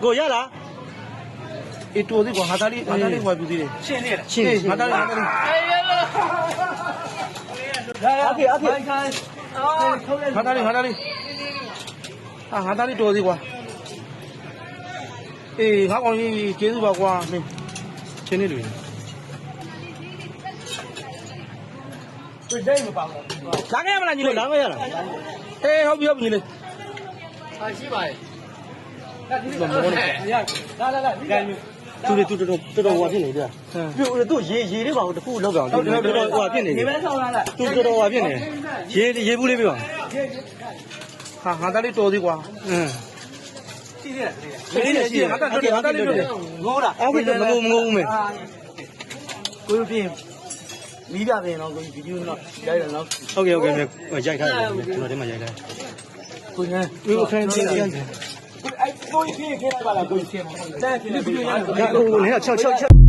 ကိုရလား အေးတိုးသေးကွာဟာတာလေးဟွာပြူသေးတယ် ရှင်းနေလား ရှင်းဟာတာလေး အေးရလားအဖေခိုင်းဟာတာလေးဟာတာလေးတိုးသေးကွာအေးငါကောင်ကြီးကျေးဇူးပါကွာမင်းချင်းနေလူ တွေ့ဒိတ်မပါဘူးလာခဲ့မလားညီလေး လာမရလားအေးဟုတ်ပြီညီလေး ဟာရှိပါရဲ့လာဒီကဲ သူတော်ဟွာဖြစ်နေတယ်ပြိုသူရေလေးပါတခုလောက်ကောင်တော်တော်ဟွာဖြစ်နေ ဒီ တယ် ပဲဆောင်းလာလား သူတော်ဟွာဖြစ်နေရေဘူးလေးပြပါဟာတာလေးတော်သေးကွာ ရှိသေးလား လေးနဲ့ရှိတယ်ဟာတာလေးလွတ်တယ် ငိုးတာ အောက်ဖြစ်တယ်မငုံမယ် ကိုပြင်းမိပြပြင်တော့ကိုဗီဒီယိုတော့ရိုက်တယ်နော် ဟုတ်ကဲ့ရိုက်ထားတယ်ကျွန်တော်ဒီမှာရိုက်ထား ကိုညာ ဦးအခန်းကြီးပြန်တယ် အဲ့ကိုပြင်းခဲ့လိုက်ပါလားကိုပြင်းတန်းပြင်းဗီဒီယိုရိုက် ဟိုနေ6